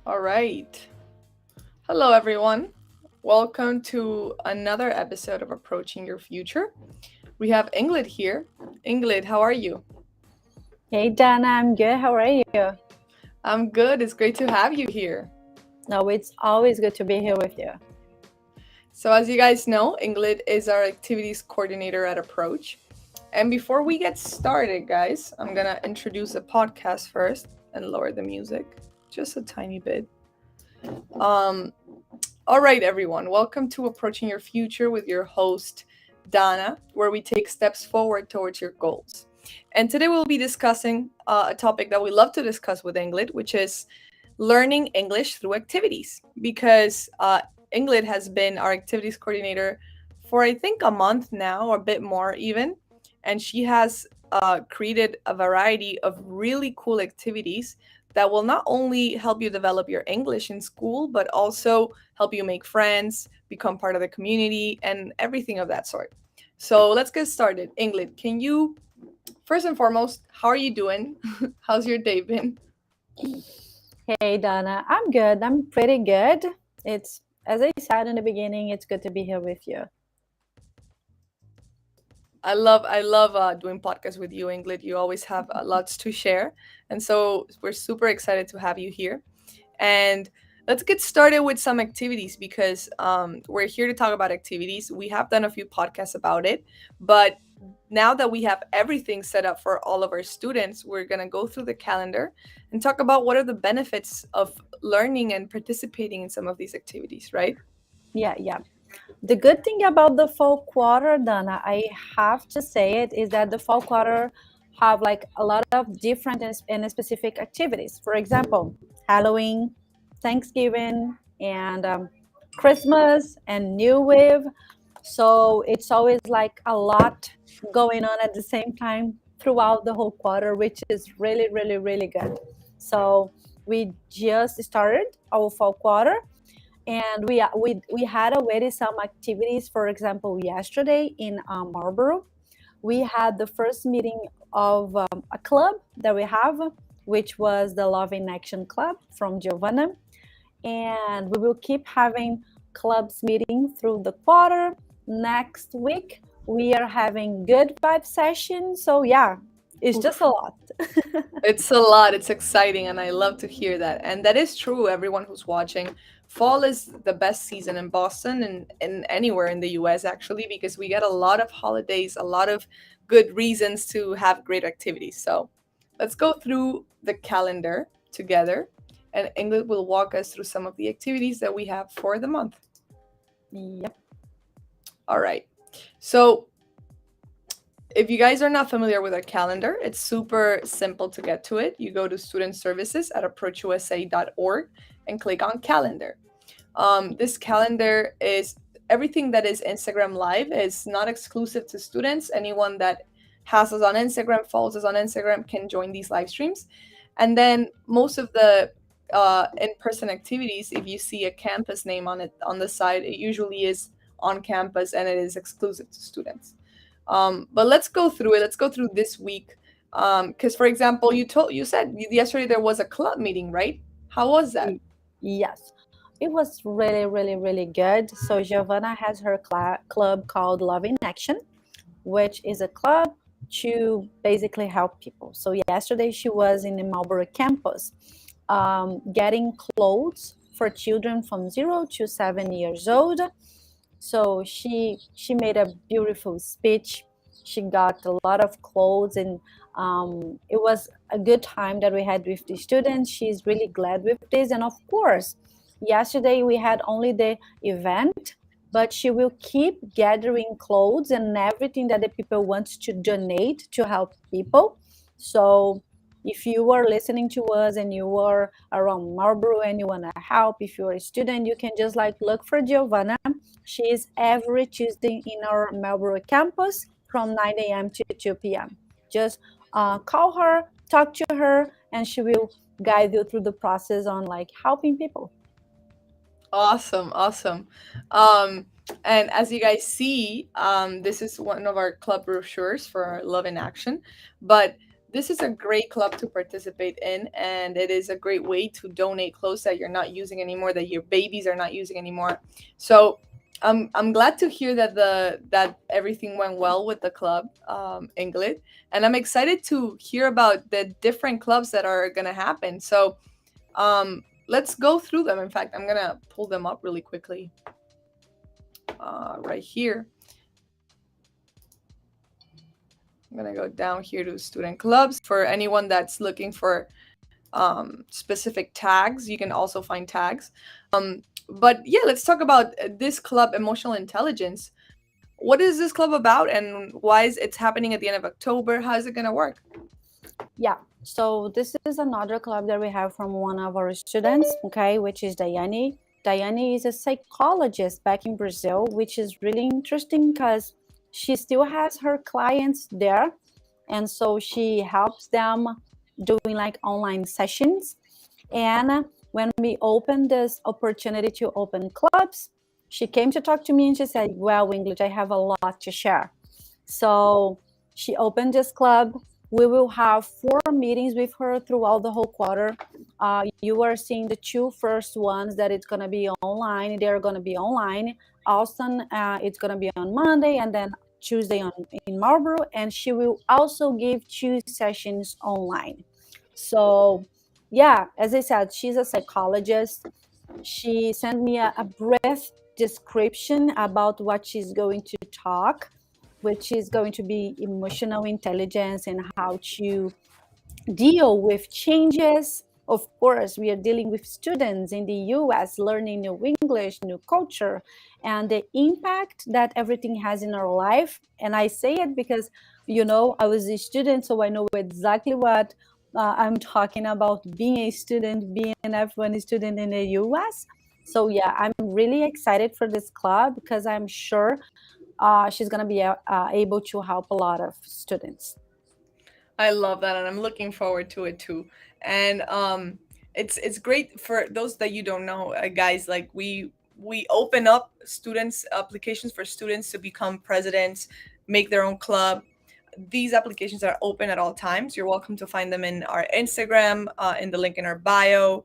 All right. Hello, everyone. Welcome to another episode of Approaching Your Future. We have Inglyd here. Inglyd, how are you? Hey Dana, I'm good. How are you? I'm good. It's great to have you here. No, it's always good to be here with you. So, as you guys know, Inglyd is our activities coordinator at Approach. And before we get started, guys, I'm going to introduce the podcast first and lower the music just a tiny bit. Um, All right, everyone, welcome to Approaching Your Future with your host, Dana, where we take steps forward towards your goals. And today we'll be discussing a topic that we love to discuss with Inglyd, which is learning English through activities. Because Inglyd has been our activities coordinator for, I think, a month now, or a bit more even. And she has created a variety of really cool activities that will not only help you develop your English in school, but also help you make friends, become part of the community, and everything of that sort. So let's get started. Inglyd, can you, first and foremost, how are you doing? How's your day been? Hey Dana, I'm good. I'm pretty good. It's as I said in the beginning, it's good to be here with you. I love doing podcasts with you, Inglyd. You always have lots to share, and so we're super excited to have you here. And let's get started with some activities because we're here to talk about activities. We have done a few podcasts about it, but now that we have everything set up for all of our students, we're going to go through the calendar and talk about what are the benefits of learning and participating in some of these activities, right? Yeah. The good thing about the fall quarter, Dana, I have to say it, is that the fall quarter have like a lot of different and specific activities. For example, Halloween, Thanksgiving, and Christmas and New Wave. So it's always like a lot going on at the same time throughout the whole quarter, which is really, really, really good. So we just started our fall quarter, and we had already some activities. For example, yesterday in Marlborough, we had the first meeting of a club that we have, which was the Love in Action Club from Giovanna, and we will keep having clubs meeting through the quarter. Next week we are having good vibe session. So yeah, it's just a Oof. lot. It's a lot. It's exciting, and I love to hear that. And that is true, everyone who's watching. Fall is the best season in Boston and anywhere in the US, actually, because we get a lot of holidays, a lot of good reasons to have great activities. So let's go through the calendar together, and Ingrid will walk us through some of the activities that we have for the month. Yep. All right. So if you guys are not familiar with our calendar, it's super simple to get to it. You go to student services at approachusa.org and click on calendar. This calendar is everything that is Instagram Live is not exclusive to students. Anyone that has us on Instagram, follows us on Instagram, can join these live streams. And then most of the in-person activities, if you see a campus name on it on the side, it usually is on campus and it is exclusive to students. But let's go through it. Let's go through this week. Because for example, you said yesterday there was a club meeting, right? How was that? Yes, it was really, really, really good. So Giovanna has her club called Love in Action, which is a club to basically help people. So yesterday she was in the Marlborough campus, getting clothes for children from 0 to 7 years old. So she made a beautiful speech. She got a lot of clothes, and it was a good time that we had with the students. She's really glad with this, and of course, yesterday we had only the event, but she will keep gathering clothes and everything that the people want to donate to help people. So if you are listening to us and you are around Marlborough and you want to help, if you're a student, you can just like look for Giovanna. She is every Tuesday in our Marlborough campus from 9 a.m. to 2 p.m. Just call her, talk to her, and she will guide you through the process on like helping people. Awesome, awesome. Um, and as you guys see, this is one of our club brochures for our Love in Action. But this is a great club to participate in, and it is a great way to donate clothes that you're not using anymore, that your babies are not using anymore. So I'm glad to hear that that everything went well with the club, Inglyd, and I'm excited to hear about the different clubs that are gonna happen. So let's go through them. In fact, I'm gonna pull them up really quickly, right here. I'm gonna go down here to student clubs. For anyone that's looking for specific tags, you can also find tags. But yeah, let's talk about this club, Emotional Intelligence. What is this club about, and why is it's happening at the end of October? How is it gonna work? Yeah. So this is another club that we have from one of our students, okay, which is Daiane. Daiane is a psychologist back in Brazil, which is really interesting because she still has her clients there. And so she helps them doing like online sessions. And when we opened this opportunity to open clubs, she came to talk to me and she said, well, Inglyd, I have a lot to share. So she opened this club. We will have 4 meetings with her throughout the whole quarter. You are seeing the 2 first ones that it's going to be online. They're going to be online. Austin, it's going to be on Monday, and then Tuesday in Marlborough. And she will also give 2 sessions online. So, yeah, as I said, she's a psychologist. She sent me a brief description about what she's going to talk, which is going to be emotional intelligence and how to deal with changes. Of course, we are dealing with students in the US learning new English, new culture, and the impact that everything has in our life. And I say it because, I was a student, so I know exactly what I'm talking about being a student, being an F1 student in the US. So, yeah, I'm really excited for this club because I'm sure she's going to be able to help a lot of students. I love that, and I'm looking forward to it too. And it's great for those that you don't know, guys. Like we open up students applications for students to become presidents, make their own club. These applications are open at all times. You're welcome to find them in our Instagram, in the link in our bio.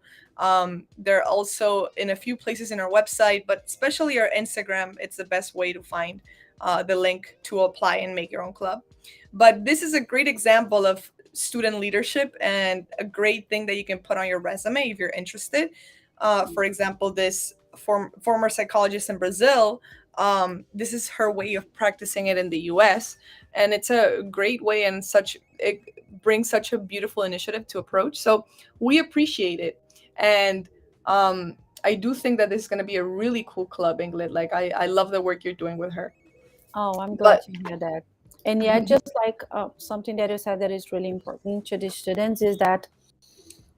They're also in a few places in our website, but especially our Instagram. It's the best way to find the link to apply and make your own club. But this is a great example of student leadership and a great thing that you can put on your resume if you're interested. For example, this former psychologist in Brazil, this is her way of practicing it in the US. And it's a great way, and it brings such a beautiful initiative to approach. So we appreciate it. And I do think that this is going to be a really cool club, Inglyd. Like, I love the work you're doing with her. Oh, I'm glad But to hear that. And yeah, just like something that you said that is really important to the students is that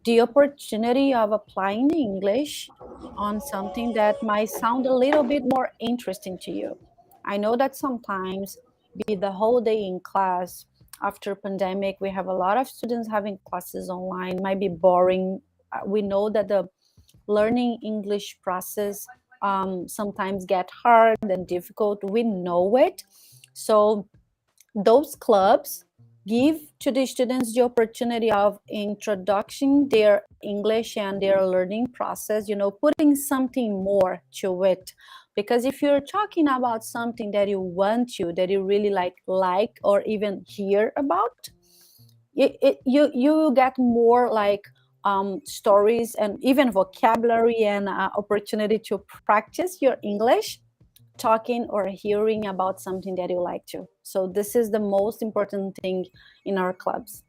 the opportunity of applying the English on something that might sound a little bit more interesting to you. I know that sometimes be the whole day in class after pandemic, we have a lot of students having classes online, might be boring. We know that the learning English process sometimes get hard and difficult. We know it. So those clubs give to the students the opportunity of introducing their English and their learning process, putting something more to it. Because if you're talking about something that you want to, that you really like or even hear about, you get more like stories and even vocabulary and opportunity to practice your English talking or hearing about something that you like to. So this is the most important thing in our clubs.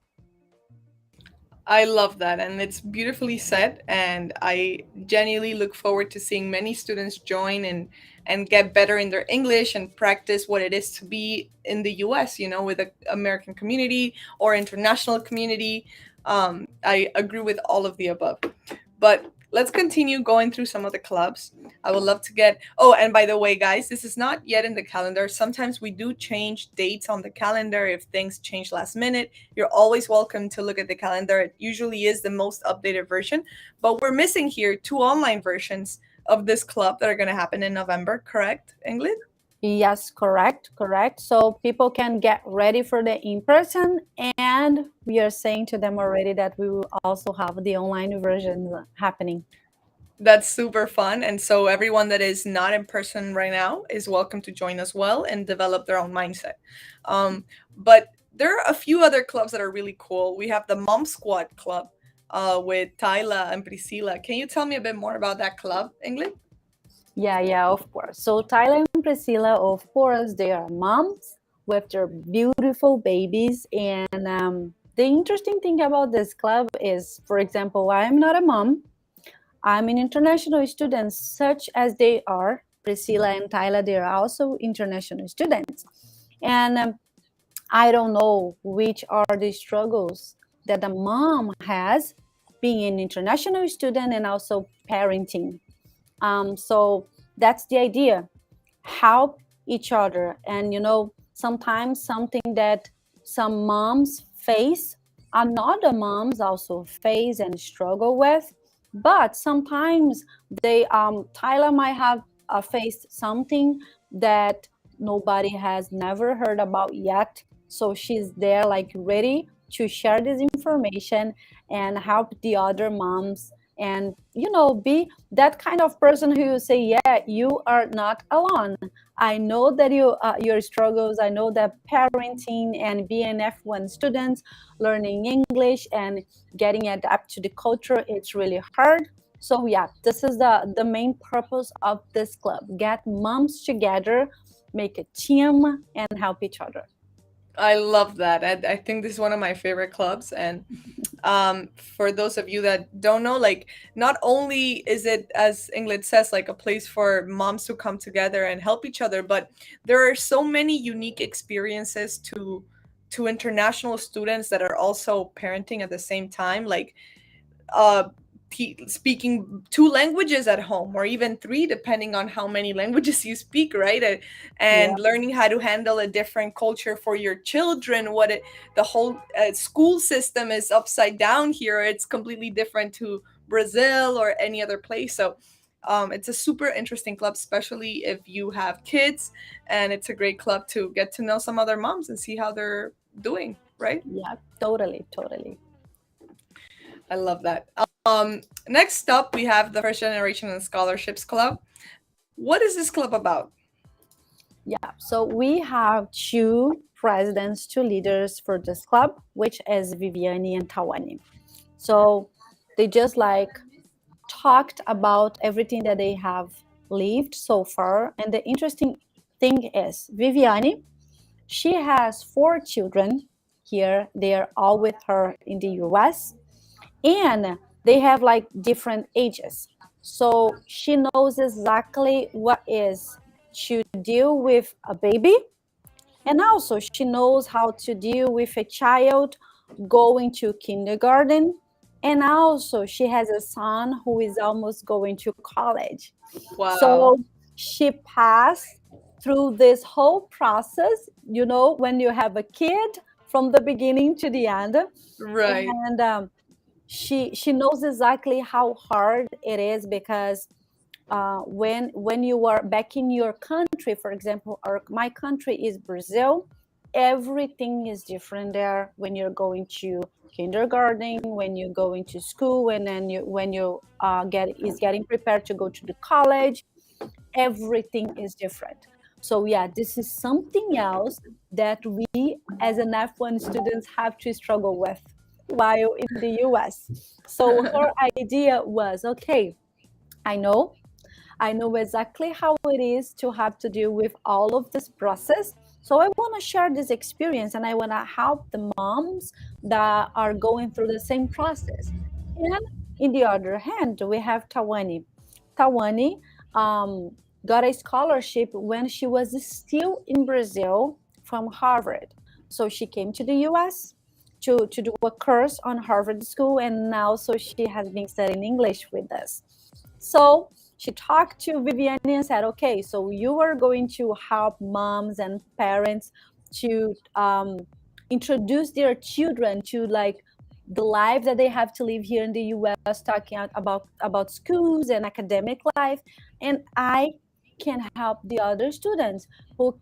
I love that, and it's beautifully said. And I genuinely look forward to seeing many students join and get better in their English and practice what it is to be in the U.S. With the American community or international community. I agree with all of the above. But let's continue going through some of the clubs. I would love to get. Oh, and by the way, guys, this is not yet in the calendar. Sometimes we do change dates on the calendar if things change last minute. You're always welcome to look at the calendar. It usually is the most updated version, but we're missing here 2 online versions of this club that are going to happen in November, correct, Inglyd? Yes, correct, correct. So people can get ready for the in-person, and we are saying to them already that we will also have the online version happening. That's super fun. And so everyone that is not in person right now is welcome to join as well and develop their own mindset. But there are a few other clubs that are really cool. We have the Mom Squad Club with Tyla and Priscilla. Can you tell me a bit more about that club, Ingrid? Yeah, yeah, of course. So Tyler and Priscilla, of course, they are moms with their beautiful babies. And the interesting thing about this club is, for example, I am not a mom. I'm an international student, such as they are. Priscilla and Tyler, they are also international students. And I don't know which are the struggles that the mom has being an international student and also parenting. So that's the idea. Help each other. And, sometimes something that some moms face, another moms also face and struggle with. But sometimes Tyler might have faced something that nobody has never heard about yet. So she's there, like, ready to share this information and help the other moms, and be that kind of person who say, yeah, you are not alone. I know that your struggles. I know that parenting and being an F1 student, learning English and getting adapt to the culture, it's really hard. So yeah, this is the main purpose of this club: get moms together, make a team, and help each other. I love that. I think this is one of my favorite clubs. And for those of you that don't know, like, not only is it, as Ingrid says, like a place for moms to come together and help each other, but there are so many unique experiences to international students that are also parenting at the same time. Like, uh speaking two languages at home, or even three, depending on how many languages you speak, right? And Yeah, learning how to handle a different culture for your children. The whole school system is upside down here. It's completely different to Brazil or any other place. So it's a super interesting club, especially if you have kids, and it's a great club to get to know some other moms and see how they're doing, right? yeah, totally, totally. I love that. Next up, we have the First Generation and Scholarships Club. What is this club about? Yeah, so we have two presidents, two leaders for this club, which is Viviani and Tawani. So they just like talked about everything that they have lived so far. And the interesting thing is, Viviani, she has four children here. They are all with her in the US, and they have like different ages. So she knows exactly what is to deal with a baby, and also she knows how to deal with a child going to kindergarten. And also she has a son who is almost going to college. Wow. So she passed through this whole process, when you have a kid, from the beginning to the end. Right. And she knows exactly how hard it is, because when you are back in your country, for example, my country is Brazil, everything is different there. When you're going to kindergarten, when you're going to school, and then when you getting prepared to go to the college, everything is different. So yeah, this is something else that we as an F1 students have to struggle with while in the US. So her idea was, okay, I know I know exactly how it is to have to deal with all of this process. So I want to share this experience, and I want to help the moms that are going through the same process. And in the other hand, we have Tawani. Tawani um, got a scholarship when she was still in Brazil from Harvard. So she came to the US to do a course on Harvard School, and now so she has been studying English with us. So she talked to Viviane and said, okay, so you are going to help moms and parents to introduce their children to like the life that they have to live here in the US, talking about schools and academic life. And I can help the other students who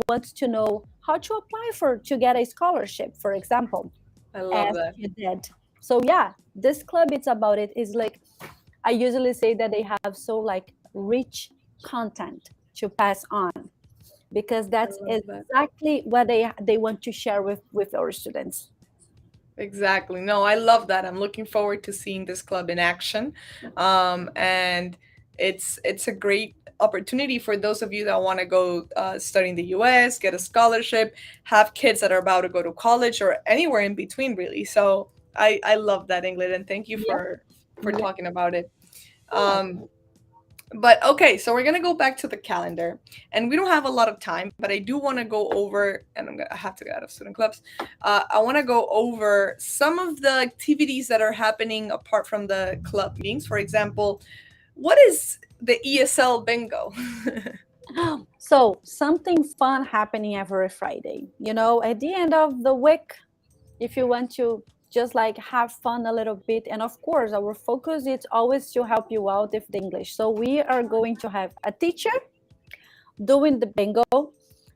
wants to know how to apply to get a scholarship, for example, I love as that. you did. So yeah, this club, it's about it. Is like, I usually say that they have so like rich content to pass on, because I that's love that. exactly what they want to share with our students. Exactly. No, I love that. I'm looking forward to seeing this club in action. And it's a great opportunity for those of you that want to go study in the US, get a scholarship, have kids that are about to go to college or anywhere in between, really. So I love that, Inglyd, and thank you Yeah, for yeah, talking about it. you're welcome. But okay, so we're gonna go back to the calendar, and we don't have a lot of time, but I do want to go over, and I have to get out of student clubs. I want to go over some of the activities that are happening apart from the club meetings. For example, what is the ESL bingo? So something fun happening every Friday. At the end of the week, if you want to just like have fun a little bit, and of course our focus is always to help you out with the English. So we are going to have a teacher doing the bingo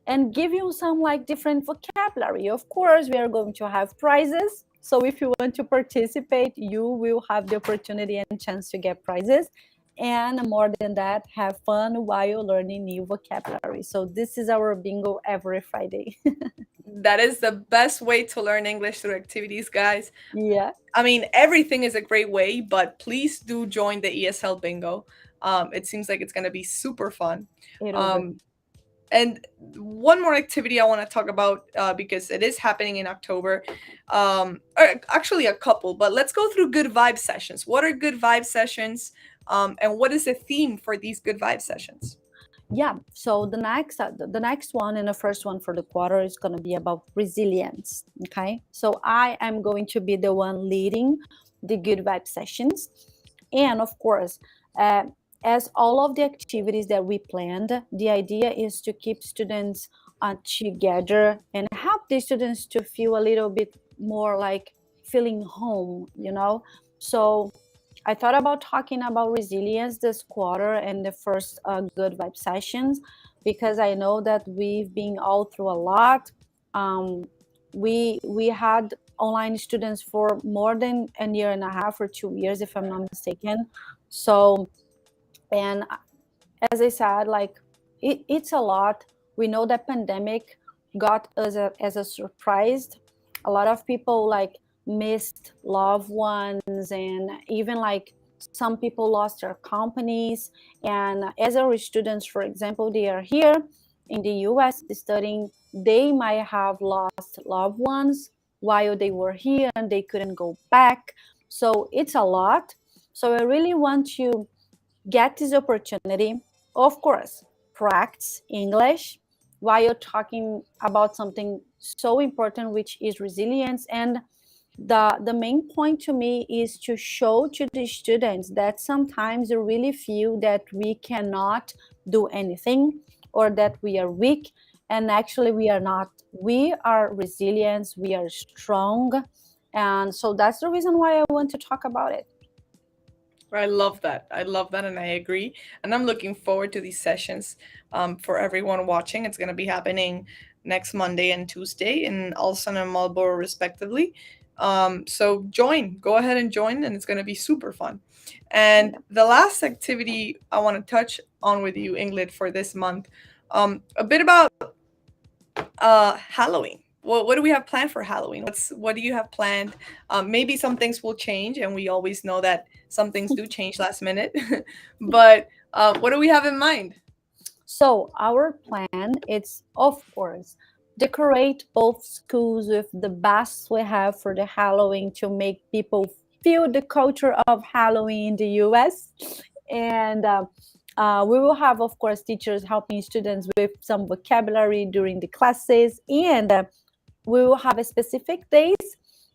and give you some like different vocabulary. Of course, we are going to have prizes. So if you want to participate, you will have the opportunity and chance to get prizes. And more than that, have fun while learning new vocabulary. So this is our bingo every Friday. That is the best way to learn English through activities, guys. Yeah, I mean, everything is a great way, but please do join the ESL bingo. It seems like it's gonna be super fun. it'll be. Um, And one more activity I want to talk about because it is happening in October. Or actually, a couple, but let's go through good vibe sessions. What are good vibe sessions? And what is the theme for these good vibe sessions? Yeah, so the next one and the first one for the quarter is going to be about resilience. Okay, so I am going to be the one leading the good vibe sessions, and of course, uh, as all of the activities that we planned, the idea is to keep students together and help the students to feel a little bit more like feeling home. So I thought about talking about resilience this quarter and the first good vibe sessions, because I know that we've been all through a lot. We had online students for more than a year and a half or 2 years, if I'm not mistaken. So, and as I said, like it's a lot. We know that pandemic got us as a surprise. A lot of people like missed loved ones, and even like some people lost their companies. And as our students, for example, they are here in the US studying, they might have lost loved ones while they were here and they couldn't go back. So it's a lot. So I really want to get this opportunity, of course, practice English while talking about something so important, which is resilience. And the main point to me is to show to the students that sometimes they really feel that we cannot do anything or that we are weak, and actually we are not. We are resilient, we are strong, and so that's the reason why I want to talk about it. I love that. I love that, and I agree. And I'm looking forward to these sessions for everyone watching. It's going to be happening next Monday and Tuesday in Alston and Marlborough, respectively. So join. Go ahead and join, and it's going to be super fun. And Yeah. the last activity I want to touch on with you, Inglyd, for this month, a bit about Halloween. What do we have planned for Halloween? What do you have planned? Maybe some things will change, and we always know that some things do change last minute. But what do we have in mind? So our plan is, of course, decorate both schools with the best we have for the Halloween to make people feel the culture of Halloween in the US. And we will have, of course, teachers helping students with some vocabulary during the classes. And we will have a specific days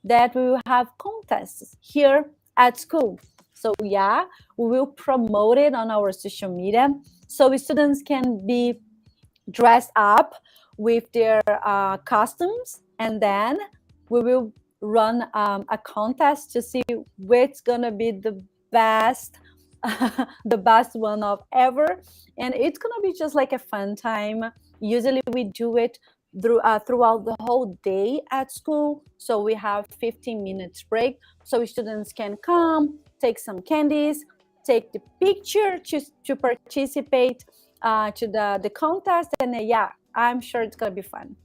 that we will have contests here at school. So yeah, we will promote it on our social media so students can be dressed up with their costumes, and then we will run a contest to see which gonna be the best the best one of ever. And it's gonna be just like a fun time. Usually we do it throughout the whole day at school. So we have 15 minutes break. So students can come, take some candies, take the picture to participate to the contest. And yeah, I'm sure it's gonna be fun.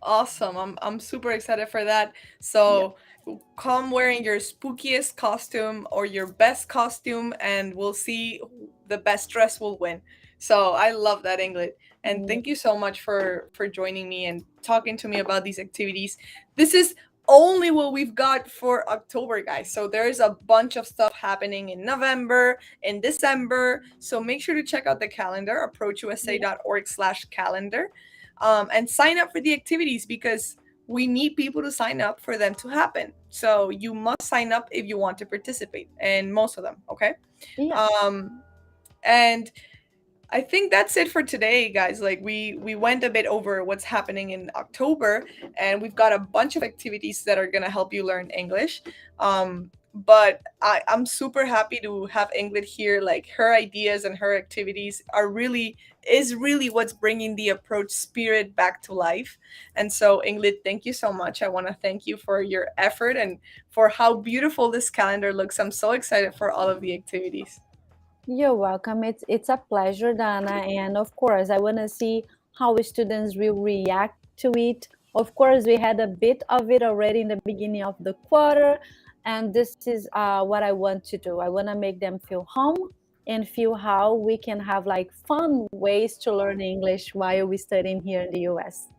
Awesome. I'm super excited for that. Yeah. So come wearing your spookiest costume or your best costume and we'll see the best dress will win. So I love that, Inglyd. And Yeah. thank you so much for joining me and talking to me about these activities. This is only what we've got for October, guys. So there's a bunch of stuff happening in November, in December. So make sure to check out the calendar, approachusa.org/calendar, and sign up for the activities because we need people to sign up for them to happen. So you must sign up if you want to participate, and most of them, okay? Yeah. Um, and I think that's it for today, guys. Like we went a bit over what's happening in October, and we've got a bunch of activities that are gonna help you learn English. But I'm super happy to have Inglyd here. Like her ideas and her activities are really is really what's bringing the approach spirit back to life. And so, Inglyd, thank you so much. I want to thank you for your effort and for how beautiful this calendar looks. I'm so excited for all of the activities. You're welcome. It's a pleasure, Dana. And of course, I want to see how students will react to it. Of course, we had a bit of it already in the beginning of the quarter, and this is what I want to do. I want to make them feel home and feel how we can have like fun ways to learn English while we studying here in the US.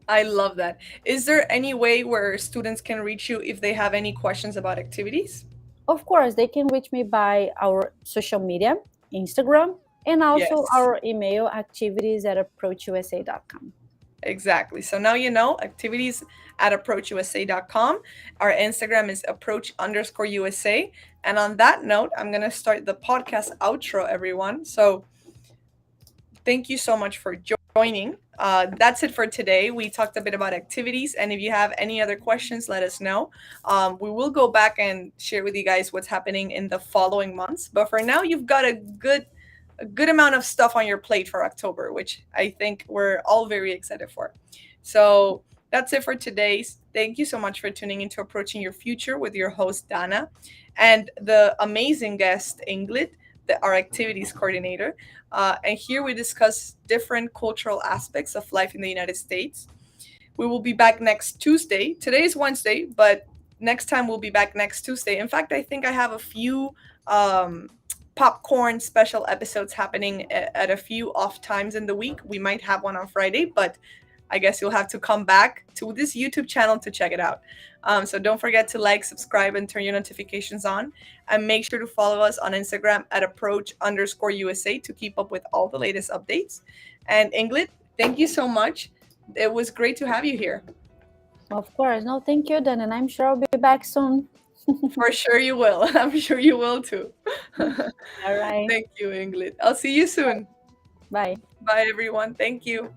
I love that. Is there any way where students can reach you if they have any questions about activities? Of course, they can reach me by our social media, Instagram, and also Yes, our email activities@approachusa.com. exactly. So now you know activities at approachusa.com. Our Instagram is approach_USA. And on that note, I'm going to start the podcast outro, everyone. So thank you so much for joining. That's it for today. We talked a bit about activities, and if you have any other questions, let us know. We will go back and share with you guys what's happening in the following months. But for now, you've got a good amount of stuff on your plate for October, which I think we're all very excited for. So that's it for today. Thank you so much for tuning into Approaching Your Future with your host, Dana, and the amazing guest, Inglyd, our activities coordinator. And here we discuss different cultural aspects of life in the United States. We will be back next Tuesday. Today is Wednesday, but next time we'll be back next Tuesday. In fact, I think I have a few popcorn special episodes happening at a few off times in the week. We might have one on Friday, but I guess you'll have to come back to this YouTube channel to check it out. So don't forget to like, subscribe, and turn your notifications on. And make sure to follow us on Instagram at approach_USA to keep up with all the latest updates. And Inglyd, thank you so much. It was great to have you here. Of course. No, thank you, Dan, and I'm sure I'll be back soon. For sure you will. I'm sure you will too. All right. Thank you, Inglyd. I'll see you soon. Bye. Bye, everyone. Thank you.